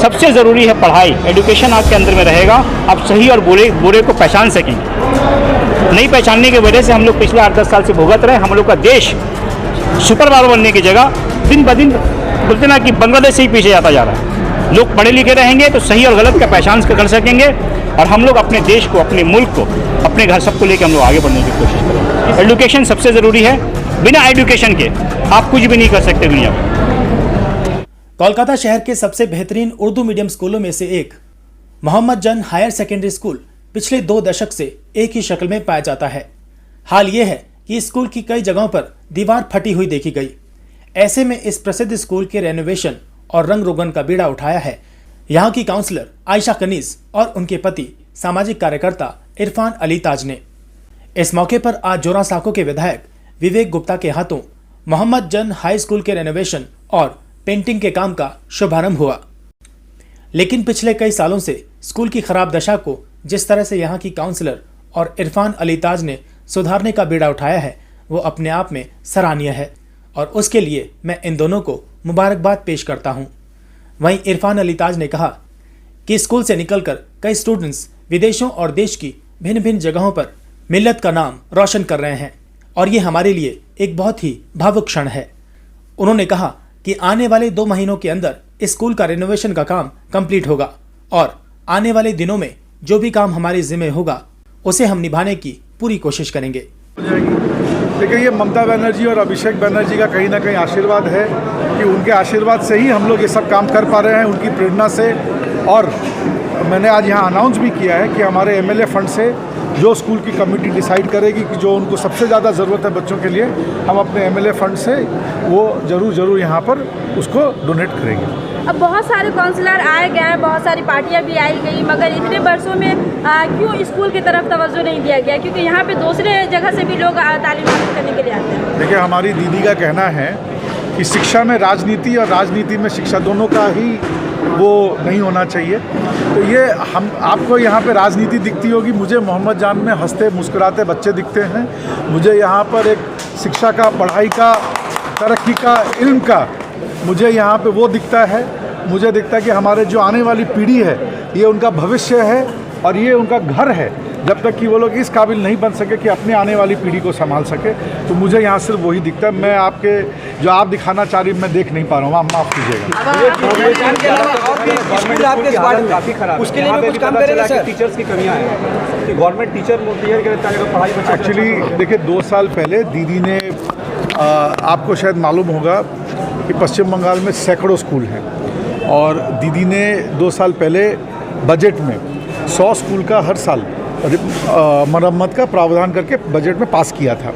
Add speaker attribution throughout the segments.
Speaker 1: सबसे ज़रूरी है पढ़ाई, एजुकेशन आपके अंदर में रहेगा, आप सही और बुरे को पहचान सकेंगे। नहीं पहचानने की वजह से हम लोग पिछले 8-10 साल से भुगत रहे। हम लोग का देश सुपर पावर बनने की जगह दिन ब दिन बोलते ना कि बांग्लादेश से ही पीछे जाता जा रहा है। लोग पढ़े लिखे रहेंगे तो सही और गलत का पहचान कर सकेंगे, और हम लोग अपने देश को, अपने मुल्क को, अपने घर सबको लेकर हम लोग आगे बढ़ने की कोशिश करेंगे। एजुकेशन सबसे ज़रूरी है, बिना एजुकेशन के आप कुछ भी नहीं कर सकते दुनिया में।
Speaker 2: कोलकाता शहर के सबसे बेहतरीन उर्दू मीडियम स्कूलों में से एक मोहम्मद जन हायर सेकेंडरी स्कूल पिछले 2 दशक से एक ही शक्ल में पाया जाता है। हाल ये है कि स्कूल की कई जगहों पर दीवार फटी हुई देखी गई। ऐसे में इस प्रसिद्ध स्कूल के रेनोवेशन और रंग रोगन का बीड़ा उठाया है यहाँ की काउंसलर आयशा कनीज और उनके पति सामाजिक कार्यकर्ता इरफान अली ताज ने। इस मौके पर आज जोरा साको के विधायक विवेक गुप्ता के हाथों मोहम्मद जन हाई स्कूल के रेनोवेशन और पेंटिंग के काम का शुभारंभ हुआ। लेकिन पिछले कई सालों से स्कूल की खराब दशा को जिस तरह से यहाँ की काउंसलर और इरफान अली ताज ने सुधारने का बीड़ा उठाया है वो अपने आप में सराहनीय है, और उसके लिए मैं इन दोनों को मुबारकबाद पेश करता हूँ। वहीं इरफान अली ताज ने कहा कि स्कूल से निकलकर कई स्टूडेंट्स विदेशों और देश की भिन्न भिन्न जगहों पर मिल्लत का नाम रोशन कर रहे हैं, और ये हमारे लिए एक बहुत ही भावुक क्षण है। उन्होंने कहा कि आने वाले 2 महीनों के अंदर इस स्कूल का रेनोवेशन का काम कंप्लीट होगा, और आने वाले दिनों में जो भी काम हमारे जिम्मे होगा उसे हम निभाने की पूरी कोशिश करेंगे।
Speaker 3: देखिए, ये ममता बनर्जी और अभिषेक बनर्जी का कहीं ना कहीं आशीर्वाद है कि उनके आशीर्वाद से ही हम लोग ये सब काम कर पा रहे हैं, उनकी प्रेरणा से। और मैंने आज यहाँ अनाउंस भी किया है कि हमारे एमएलए फंड से जो स्कूल की कमेटी डिसाइड करेगी कि जो उनको सबसे ज़्यादा ज़रूरत है बच्चों के लिए, हम अपने एमएलए फंड से वो ज़रूर यहाँ पर उसको डोनेट करेंगे।
Speaker 4: अब बहुत सारे काउंसलर आए गए हैं, बहुत सारी पार्टियां भी आई गई, मगर इतने वर्षों में क्यों स्कूल की तरफ तवज्जो नहीं दिया गया? क्योंकि यहाँ पे दूसरे जगह से भी लोग तालीम हासिल करने के लिए आते हैं।
Speaker 3: देखिए, हमारी दीदी का कहना है कि शिक्षा में राजनीति और राजनीति में शिक्षा दोनों का ही वो नहीं होना चाहिए। तो ये हम आपको यहाँ पे राजनीति दिखती होगी, मुझे मोहम्मद जान में हंसते मुस्कुराते बच्चे दिखते हैं। मुझे यहाँ पर एक शिक्षा का, पढ़ाई का, तरक्की का, इल्म का मुझे यहाँ पे वो दिखता है। मुझे दिखता है कि हमारे जो आने वाली पीढ़ी है ये उनका भविष्य है और ये उनका घर है। जब तक कि वो लोग इस काबिल नहीं बन सके कि अपने आने वाली पीढ़ी को संभाल सके, तो मुझे यहाँ सिर्फ वही दिखता है। मैं आपके जो आप दिखाना चाह रही मैं देख नहीं पा रहा हूँ, आप माफ़ कीजिएगा।
Speaker 5: उसके लिए कुछ काम करेगा सर? टीचर्स की कमियाँ हैं कि गवर्नमेंट टीचर पढ़ाई।
Speaker 3: एक्चुअली देखिए, 2 साल पहले दीदी ने आपको शायद मालूम होगा कि पश्चिम बंगाल में सैकड़ों स्कूल हैं, और दीदी ने 2 साल पहले बजट में 100 स्कूल का हर साल मरम्मत का प्रावधान करके बजट में पास किया था,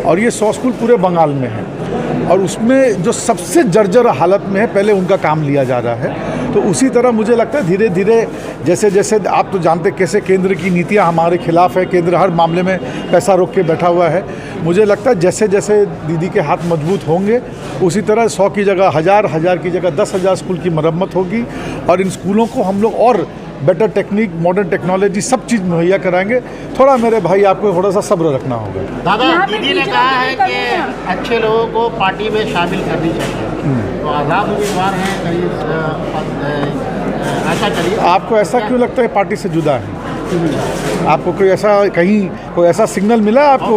Speaker 3: और ये 100 स्कूल पूरे बंगाल में हैं, और उसमें जो सबसे जर्जर हालत में है पहले उनका काम लिया जा रहा है। तो उसी तरह मुझे लगता है धीरे धीरे जैसे जैसे आप तो जानते कैसे केंद्र की नीतियां हमारे खिलाफ है, केंद्र हर मामले में पैसा रोक के बैठा हुआ है। मुझे लगता है जैसे जैसे दीदी के हाथ मजबूत होंगे उसी तरह 100 की जगह 1000 की जगह 10,000 स्कूल की मरम्मत होगी, और इन स्कूलों को हम लोग और बेटर टेक्निक, मॉडर्न टेक्नोलॉजी सब चीज़ मुहैया कराएंगे। थोड़ा मेरे भाई आपको थोड़ा सा सब्र रखना होगा।
Speaker 6: दादा, दीदी ने कहा है कि अच्छे लोगों को पार्टी में शामिल करनी चाहिए, तो आज़ाद उम्मीदवार हैं, ऐसा करिए।
Speaker 3: आपको ऐसा क्यों लगता है पार्टी से जुदा है? आपको कोई ऐसा कहीं कोई ऐसा सिग्नल मिला आपको?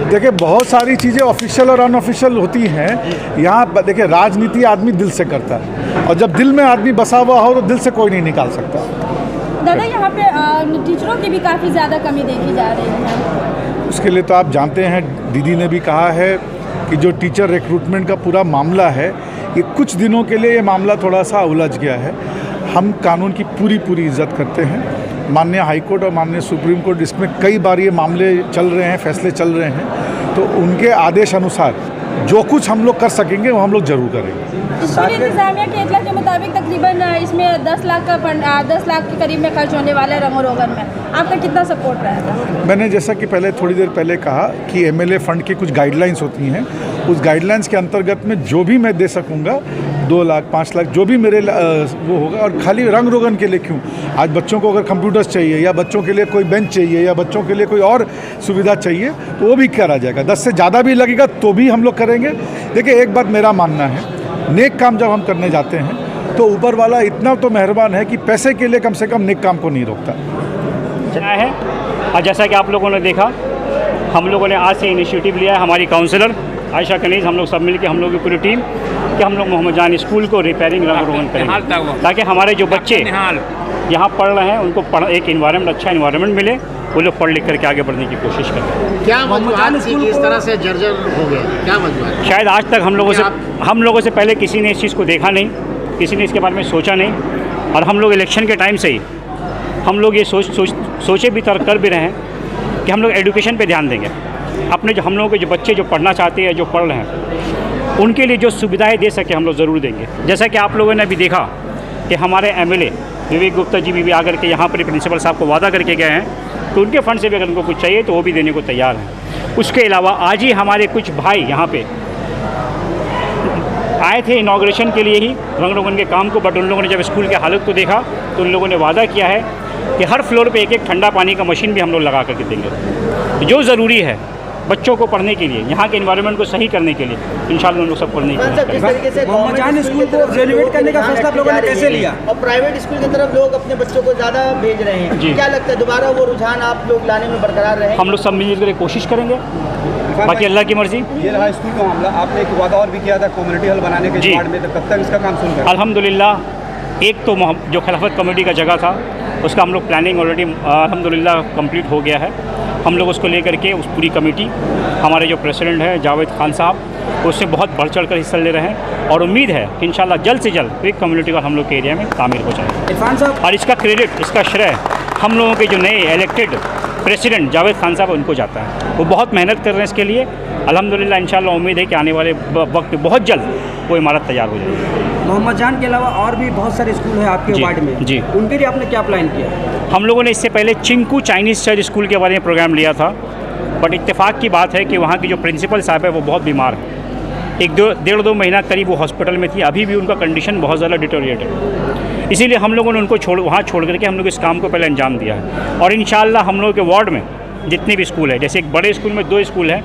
Speaker 3: देखिए, बहुत सारी चीज़ें ऑफिशियल और अनऑफिशियल होती हैं। यहाँ देखिए, राजनीति आदमी दिल से करता है, और जब दिल में आदमी बसा हुआ हो तो दिल से कोई नहीं निकाल सकता।
Speaker 4: दादा, यहाँ पे टीचरों की भी काफ़ी ज़्यादा कमी देखी जा रही है।
Speaker 3: उसके लिए तो आप जानते हैं, दीदी ने भी कहा है कि जो टीचर रिक्रूटमेंट का पूरा मामला है, ये कुछ दिनों के लिए ये मामला थोड़ा सा उलझ गया है। हम कानून की पूरी इज्जत करते हैं। माननीय हाईकोर्ट और माननीय सुप्रीम कोर्ट, इसमें कई बार ये मामले चल रहे हैं, फैसले चल रहे हैं, तो उनके आदेश अनुसार जो कुछ हम लोग कर सकेंगे वो हम लोग जरूर करेंगे।
Speaker 4: स्कूल इंतजामिया के इतला के मुताबिक तकरीबन इसमें 10 लाख के करीब में खर्च होने वाला है रंगो रोगन में। आपका कितना सपोर्ट रहेगा?
Speaker 3: मैंने जैसा कि थोड़ी देर पहले कहा कि एमएलए फंड की कुछ गाइडलाइंस होती हैं, उस गाइडलाइंस के अंतर्गत में जो भी मैं दे सकूंगा, 2 लाख 5 लाख जो भी मेरे वो होगा। और खाली रंग रोगन के लिए क्यों, आज बच्चों को अगर कंप्यूटर्स चाहिए या बच्चों के लिए कोई बेंच चाहिए या बच्चों के लिए कोई और सुविधा चाहिए तो वो भी करा जाएगा। 10 से ज़्यादा भी लगेगा तो भी हम लोग करेंगे। देखिए, एक बात मेरा मानना है, नेक काम जब हम करने जाते हैं तो ऊपर वाला इतना तो मेहरबान है कि पैसे के लिए कम से कम नेक काम को नहीं रोकता
Speaker 1: है। और जैसा कि आप लोगों ने देखा, हम लोगों ने आज से इनिशिएटिव लिया है, हमारी काउंसलर आयशा कनीज़, हम लोग सब मिल के, हम लोग की पूरी टीम, कि हम लोग मोहम्मद जान स्कूल को रिपेयरिंग रंग रोगन करेंगे, ताकि हमारे जो बच्चे यहाँ पढ़ रहे हैं उनको एक इन्वायरमेंट, अच्छा इन्वायरमेंट मिले, वो लोग पढ़ लिख करके आगे बढ़ने की कोशिश करें।
Speaker 6: क्या वजूहत थी कि इस तरह से जर्जर हो गया, क्या वजूहत?
Speaker 1: शायद आज तक हम लोगों से पहले किसी ने इस चीज़ को देखा नहीं, किसी ने इसके बारे में सोचा नहीं, और हम लोग इलेक्शन के टाइम से ही हम लोग ये सोचे भी कर भी रहे हैं कि हम लोग एजुकेशन पे ध्यान देंगे। अपने जो हम लोगों के जो बच्चे जो पढ़ना चाहते हैं, जो पढ़ रहे हैं, उनके लिए जो सुविधाएं दे सके हम लोग ज़रूर देंगे। जैसा कि आप लोगों ने अभी देखा कि हमारे MLA विवेक गुप्ता जी भी आकर के यहाँ पर प्रिंसिपल साहब को वादा करके गए हैं, तो उनके फंड से भी अगर उनको कुछ चाहिए तो वो भी देने को तैयार हैं। उसके अलावा आज ही हमारे कुछ भाई यहाँ पे आए थे इनॉग्रेशन के लिए ही रंग रोगन के काम को, बट उन लोगों ने जब स्कूल की हालत को देखा तो उन लोगों ने वादा किया है कि हर फ्लोर पे एक ठंडा पानी का मशीन भी हम लोग लगा करके देंगे, जो ज़रूरी है बच्चों को पढ़ने के लिए, यहाँ के एनवायरनमेंट को सही करने के लिए। इंशाल्लाह उन लोग सब पढ़ने की
Speaker 7: जिस तरीके से मोहम्मद स्कूल को रेनोवेट करने का फैसला आप लोगों ने कैसे लिया, और प्राइवेट स्कूल की तरफ लोग अपने बच्चों को ज़्यादा भेज रहे हैं, क्या लगता है दोबारा वो रुझान आप लोग लाने में बरकरार रहे?
Speaker 1: हम लोग सब मिलकर के कोशिश करेंगे, बाकी अल्लाह की मर्जी।
Speaker 5: ये रहा स्कूल का मामला, आपने एक वादा और भी किया था कम्युनिटी हॉल बनाने के वार्ड में, तो कब तक इसका काम शुरू करें?
Speaker 1: अल्हम्दुलिल्लाह, एक तो जो खिलाफत कमेटी का जगह था उसका हम लोग प्लानिंग ऑलरेडी अल्हम्दुलिल्लाह कंप्लीट हो गया है। हम लोग उसको लेकर के उस पूरी कमेटी, हमारे जो प्रेसिडेंट हैं जावेद खान साहब, उससे बहुत बढ़ चढ़ कर हिस्सा ले रहे हैं, और उम्मीद है कि इंशाल्लाह जल्द से जल्द एक कम्युनिटी हॉल हम लोग के एरिया में तामीर हो जाए।
Speaker 7: इरफान साहब,
Speaker 1: और इसका क्रेडिट, इसका श्रेय हम लोगों के जो नए इलेक्टेड प्रेसिडेंट जावेद खान साहब उनको जाता है। वो बहुत मेहनत कर रहे हैं इसके लिए। अल्हम्दुलिल्लाह इंशाल्लाह उम्मीद है कि आने वाले वक्त में बहुत जल्द वो इमारत तैयार हो जाएगी।
Speaker 7: मोहम्मद जान के अलावा और भी बहुत सारे स्कूल हैं आपके वार्ड में,
Speaker 1: जी, उनके
Speaker 7: लिए आपने क्या प्लान किया?
Speaker 1: हम लोगों ने इससे पहले चिंकू चाइनीज़ चर्च स्कूल के बारे में प्रोग्राम लिया था, बट इत्तेफाक की बात है कि वहाँ की जो प्रिंसिपल साहब है वो बहुत बीमार है। एक डेढ़ दो महीना करीब वो हॉस्पिटल में थी, अभी भी उनका कंडीशन बहुत ज़्यादा डिटोरिएट है। इसीलिए हम लोगों ने उनको वहाँ छोड़ करके हम लोग इस काम को पहले अंजाम दिया है। और इंशाल्लाह हम लोगों के वार्ड में जितने भी स्कूल है, जैसे एक बड़े स्कूल में 2 स्कूल हैं,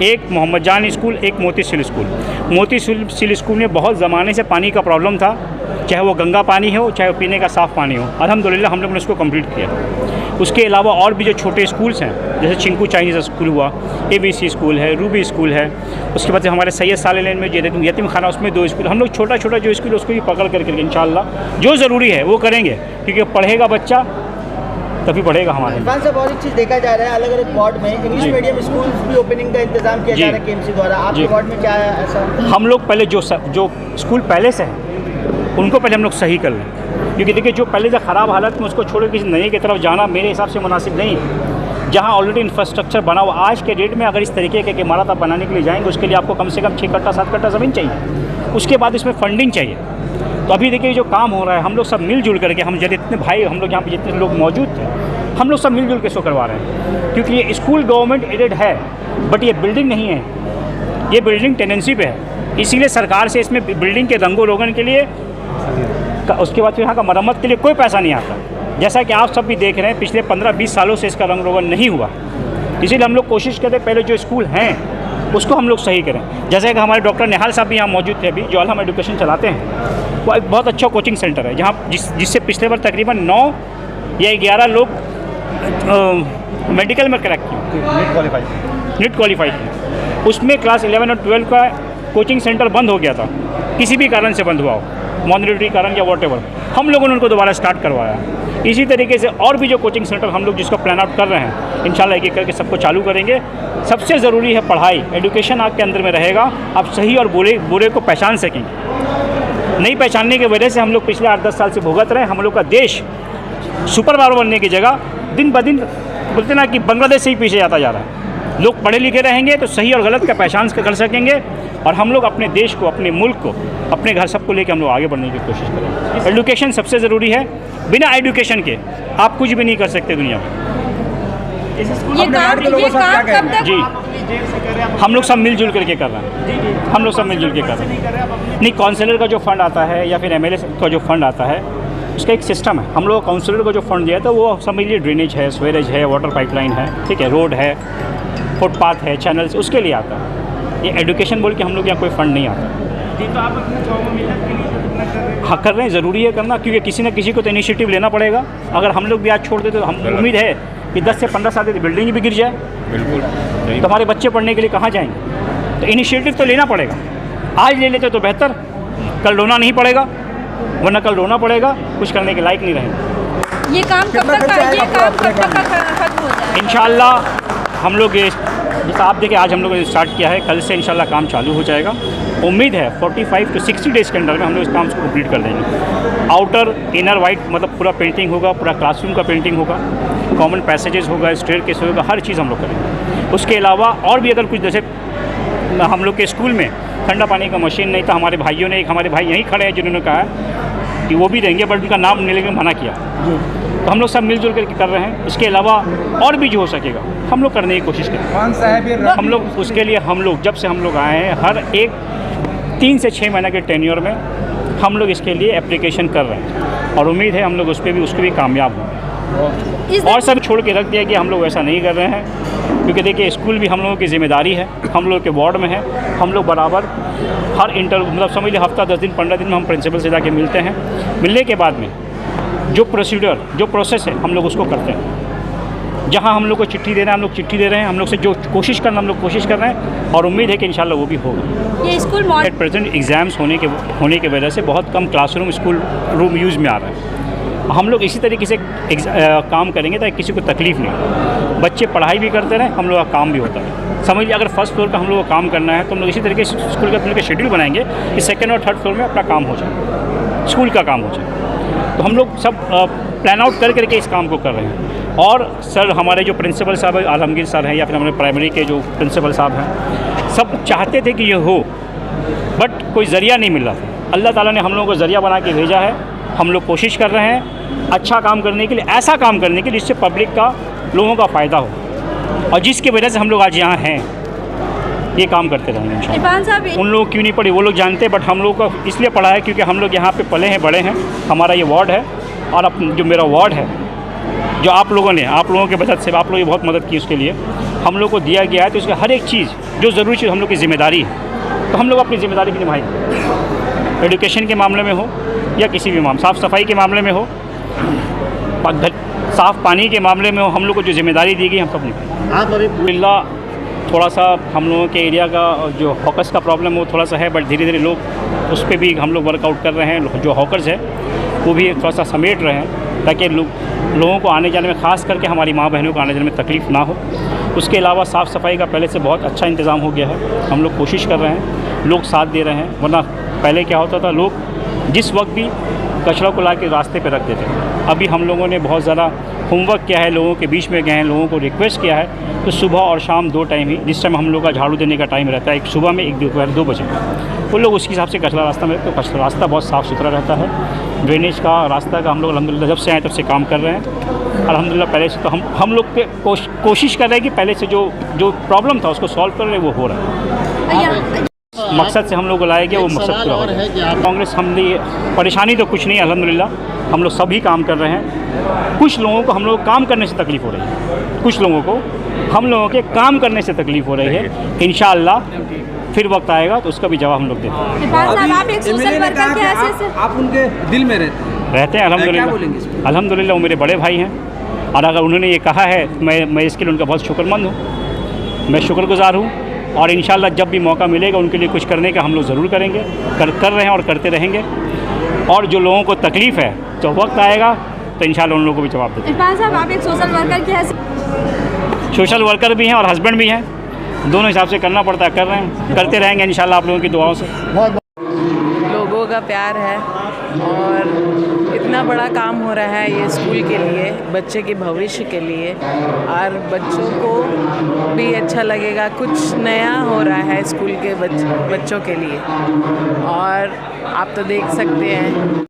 Speaker 1: एक मोहम्मद जान स्कूल, एक मोती सिल स्कूल। मोती सिल स्कूल में बहुत ज़माने से पानी का प्रॉब्लम था, चाहे वो गंगा पानी हो, चाहे वो पीने का साफ़ पानी हो। अल्हम्दुलिल्लाह हम लोग ने उसको कंप्लीट किया। उसके अलावा और भी जो छोटे स्कूल्स हैं, जैसे चिंकू चाइनीज़ स्कूल हुआ, ABC स्कूल है, रूबी स्कूल है, उसके बाद हमारे सैयद साले लेन में यतीम खाना, उसमें 2 स्कूल। हम लोग छोटा छोटा जो स्कूल उसको भी पकड़ करके इंशाल्लाह जो ज़रूरी है वो करेंगे, क्योंकि पढ़ेगा बच्चा तभी बढ़ेगा हमारे।
Speaker 7: इरफान साहब, और एक चीज़ देखा जा रहा है, अलग अलग वार्ड में इंग्लिश मीडियम स्कूल भी ओपनिंग का इंतजाम किया जा रहा है KMC द्वारा, आपके वार्ड में क्या है ऐसा?
Speaker 1: हम लोग पहले जो स्कूल पहले से हैं उनको पहले हम लोग सही कर लें, क्योंकि देखिए जो पहले से ख़राब हालत में उसको छोड़ के किसी नए की तरफ जाना मेरे हिसाब से मुनासिब नहीं है। जहाँ ऑलरेडी इंफ्रास्ट्रक्चर बना हुआ, आज के डेट में अगर इस तरीके के इमारत आप बनाने के लिए जाएंगे, उसके लिए आपको कम से कम 6 कट्टा 7 कट्टा ज़मीन चाहिए, उसके बाद इसमें फंडिंग चाहिए। तो अभी देखिए जो काम हो रहा है, हम लोग सब मिलजुल करके, हम जितने भाई हम लोग यहाँ पे जितने लोग मौजूद थे, हम लोग सब मिलजुल के इसको करवा रहे हैं। क्योंकि ये स्कूल गवर्नमेंट एडेड है, बट ये बिल्डिंग नहीं है, ये बिल्डिंग टेनेंसी पे है। इसीलिए सरकार से इसमें बिल्डिंग के रंगो रोगन के लिए, उसके बाद फिर यहाँ का मरम्मत के लिए कोई पैसा नहीं आता। जैसा कि आप सब भी देख रहे हैं, पिछले 15-20 सालों से इसका रंग रोगन नहीं हुआ। इसीलिए हम लोग कोशिश करते पहले जो स्कूल हैं उसको हम लोग सही करें। जैसे कि हमारे डॉक्टर निहाल साहब भी यहाँ मौजूद थे, अभी जो हम एजुकेशन चलाते हैं, वो एक बहुत अच्छा कोचिंग सेंटर है, जहाँ जिससे पिछले बार तकरीबन 9 या 11 लोग मेडिकल में क्रैक किए, नीट क्वालिफाई किए। उसमें क्लास 11 और 12 का कोचिंग सेंटर बंद हो गया था, किसी भी कारण से बंद हुआ हो, मॉनिटरी कारण या वॉटेवर, हम लोगों ने उनको दोबारा स्टार्ट करवाया। इसी तरीके से और भी जो कोचिंग सेंटर हम लोग जिसको प्लान आउट कर रहे हैं, इंशाल्लाह एक-एक करके सबको चालू करेंगे। सबसे ज़रूरी है पढ़ाई, एजुकेशन आपके अंदर में रहेगा, आप सही और बुरे को पहचान सकेंगे। नहीं पहचानने की वजह से हम लोग पिछले 8-10 साल से भुगत रहे हैं। हम लोग का देश सुपर पावर बनने की जगह दिन ब दिन बोलते ना कि बांग्लादेश से ही पीछे जाता जा रहा है। लोग पढ़े लिखे रहेंगे तो सही और गलत का पहचान कर सकेंगे, और हम लोग अपने देश को, अपने मुल्क को, अपने घर सबको लेकर हम लोग आगे बढ़ने की कोशिश करेंगे। एजुकेशन सबसे ज़रूरी है, बिना एजुकेशन के आप कुछ भी नहीं कर सकते दुनिया में।
Speaker 4: ये काम कब तक?
Speaker 1: जी, हम लोग सब मिलजुल करके कर रहे हैं, हम लोग सब मिलजुल के कर रहे हैं। नहीं, काउंसलर का जो फंड आता है या फिर MLA का जो फंड आता है, उसका एक सिस्टम है। हम लोग काउंसलर को जो फंड दिया था वो समझ लीजिए ड्रेनेज है, स्वेरेज है, वाटर पाइपलाइन है, ठीक है, रोड है, फुटपाथ है, चैनल्स, उसके लिए आता है। ये एजुकेशन बोल के हम लोग यहाँ कोई फंड नहीं आता।
Speaker 8: जी, तो आप अपने गाँव में मिलत के लिए
Speaker 1: हाँ कर रहे हैं, ज़रूरी है करना, क्योंकि किसी न किसी को तो इनिशिएटिव लेना पड़ेगा। अगर हम लोग भी आज छोड़ देते तो हम उम्मीद है कि 10 से 15 साल की बिल्डिंग भी गिर जाए,
Speaker 8: बिल्कुल
Speaker 1: तो हमारे बच्चे पढ़ने के लिए कहाँ जाएंगे। तो इनिशिएटिव तो लेना पड़ेगा, आज ले लेते तो बेहतर, कल रोना नहीं पड़ेगा, वरना कल रोना पड़ेगा, कुछ करने के लायक नहीं रहेंगे।
Speaker 4: ये काम कब तक खत्म हो जाए?
Speaker 1: इंशाल्लाह हम लोग ये जैसा आप देखिए आज हम लोगों ने स्टार्ट किया है, कल से इंशाल्लाह काम चालू हो जाएगा। उम्मीद है 45 to 60 डेज़ के अंदर में हम लोग इस काम को कंप्लीट कर देंगे। आउटर इनर वाइट मतलब पूरा पेंटिंग होगा, पूरा क्लासरूम का पेंटिंग होगा, कॉमन पैसेजेस होगा, स्टेयरकेस होगा, हर चीज़ हम लोग करेंगे। उसके अलावा और भी अगर कुछ जैसे हम लोग के स्कूल में ठंडा पानी का मशीन नहीं था, हमारे भाइयों ने, एक हमारे भाई यहीं खड़े हैं जिन्होंने कहा कि वो भी देंगे, बट उनका नाम लेने के मना किया। तो हम लोग सब मिलजुल करके कर रहे हैं। इसके अलावा और भी जो हो सकेगा हम लोग करने की कोशिश करें। हम लोग उसके लिए हम लोग जब से हम लोग आए हैं हर एक 3 से 6 महीने के टेन्योर में हम लोग इसके लिए एप्लीकेशन कर रहे हैं और उम्मीद है हम लोग उसको भी कामयाब होंगे। और सब छोड़ के रख दिया कि हम लोग ऐसा नहीं कर रहे हैं, क्योंकि देखिए स्कूल भी हम लोगों की जिम्मेदारी है, हम लोग के वार्ड में है। हम लोग बराबर हर मतलब समझ लीजिए हफ्ता 10 दिन 15 दिन में हम प्रिंसिपल से जाके मिलते हैं। मिलने के बाद में जो प्रोसीडर जो प्रोसेस है हम लोग उसको करते हैं। जहां हम लोग को चिट्ठी देना है हम लोग चिट्ठी दे रहे हैं, हम लोग से जो कोशिश करना हम लोग कोशिश कर रहे हैं और उम्मीद है कि इंशाल्लाह वो भी होगा।
Speaker 4: ये स्कूल
Speaker 1: एट प्रेजेंट एग्ज़ाम्स होने की वजह से बहुत कम क्लासरूम स्कूल रूम यूज़ में आ रहा है। हम लोग इसी तरीके से काम करेंगे ताकि किसी को तकलीफ़ नहीं हो, बच्चे पढ़ाई भी करते रहें, हम लोग का काम भी होता है। समझ लीजिए अगर फर्स्ट फ्लोर का हम लोग को काम करना है तो हम लोग इसी तरीके से स्कूल का अपने का शेड्यूल बनाएंगे कि सेकंड और थर्ड फ्लोर में अपना काम हो जाए, स्कूल का काम हो जाए। तो हम लोग सब प्लान आउट कर करके इस काम को कर रहे हैं। और सर हमारे जो प्रिंसिपल साहब आलमगीर सर हैं या फिर हमारे प्राइमरी के जो प्रिंसिपल साहब हैं, सब चाहते थे कि ये हो, बट कोई ज़रिया नहीं मिल रहा था। अल्लाह ताला ने हम लोगों को ज़रिया बना के भेजा है। हम लोग कोशिश कर रहे हैं अच्छा काम करने के लिए, ऐसा काम करने के लिए जिससे पब्लिक का, लोगों का फ़ायदा हो, और जिसकी वजह से हम लोग आज यहाँ हैं, ये काम करते रहेंगे इंशाअल्लाह। उन लोग क्यों नहीं पढ़े वो लोग जानते, बट हम लोग को इसलिए पढ़ा है क्योंकि हम लोग यहाँ पे पले हैं, बड़े हैं। हमारा ये वार्ड है और अब जो मेरा वार्ड है, जो आप लोगों की मदद से आप लोगों की बहुत मदद की, उसके लिए हम लोग को दिया गया है। तो उसका हर एक चीज़ जो ज़रूरी चीज़ हम लोग की ज़िम्मेदारी है, तो हम लोग अपनी ज़िम्मेदारी भी निभाएंगे। एजुकेशन के मामले में हो या किसी भी मामले, साफ़ सफाई के मामले में हो, साफ़ पानी के मामले में हो, हम लोग को जो ज़िम्मेदारी दी गई हम सब निभाएंगे।
Speaker 6: आप अभी
Speaker 1: थोड़ा सा हम लोगों के एरिया का जो हॉकर्स का प्रॉब्लम वो थोड़ा सा है, बट धीरे धीरे लोग उस पर भी हम लोग वर्कआउट कर रहे हैं। जो हॉकर्स है वो भी थोड़ा सा समेट रहे हैं ताकि लोगों को आने जाने में, ख़ास करके हमारी माँ बहनों को आने जाने में तकलीफ़ ना हो। उसके अलावा साफ़ सफाई का पहले से बहुत अच्छा इंतज़ाम हो गया है। हम लोग कोशिश कर रहे हैं, लोग साथ दे रहे हैं। वरना पहले क्या होता था, लोग जिस वक्त भी कचरा को ला के रास्ते पर रख देते हैं। अभी हम लोगों ने बहुत ज़्यादा होमवर्क किया है, लोगों के बीच में गए हैं, लोगों को रिक्वेस्ट किया है, तो सुबह और शाम 2 टाइम ही, जिस टाइम हम लोग का झाड़ू देने का टाइम रहता है, एक सुबह में, एक दोपहर 2 बजे, वो लोग उसके हिसाब से कचरा रास्ता में, तो कचरा रास्ता बहुत साफ़ सुथरा रहता है। ड्रेनेज का रास्ता का हम लोग अल्हम्दुलिल्लाह जब से आए तब से काम कर रहे हैं अल्हम्दुलिल्लाह। पहले से तो हम लोग के कोशिश कर रहे हैं कि पहले से जो प्रॉब्लम था उसको सॉल्व कर रहे हैं, वो हो रहा है। मकसद से हम लोग को लाया गया, वो मकसद पूरा हो गया। कांग्रेस हमने परेशानी तो कुछ नहीं, अल्हम्दुलिल्लाह हम लोग सभी काम कर रहे हैं। कुछ लोगों को हम लोग काम करने से तकलीफ़ हो रही है, कुछ लोगों को हम लोगों के काम करने से तकलीफ़ हो रही है। इंशाअल्लाह फिर वक्त आएगा तो उसका भी जवाब हम लोग देते हैं।
Speaker 4: आप एक सोशल वर्कर के हैसियत से
Speaker 7: आप उनके दिल में रहते
Speaker 1: हैं अल्हम्दुलिल्लाह। अल्हम्दुलिल्लाह वो मेरे बड़े भाई हैं और अगर उन्होंने ये कहा है मैं इसके लिए उनका बहुत शुक्रमंद हूँ, मैं शुक्रगुज़ार हूँ। और इंशाअल्लाह जब भी मौका मिलेगा उनके लिए कुछ करने का हम लोग ज़रूर करेंगे, कर रहे हैं और करते रहेंगे। और जो लोगों को तकलीफ़ है तो वक्त आएगा तो इंशाअल्लाह उन लोगों को भी जवाब देंगे।
Speaker 4: इरफान साहब आप एक सोशल वर्कर की हैसियत,
Speaker 1: सोशल वर्कर भी हैं और हस्बैंड भी हैं, दोनों हिसाब से करना पड़ता है, कर रहे हैं, करते रहेंगे इंशाअल्लाह आप लोगों की दुआओं से।
Speaker 9: लोगों का प्यार है और इतना बड़ा काम हो रहा है ये स्कूल के लिए, बच्चे के भविष्य के लिए, और बच्चों को भी अच्छा लगेगा, कुछ नया हो रहा है स्कूल के बच्चों के लिए। और आप तो देख सकते हैं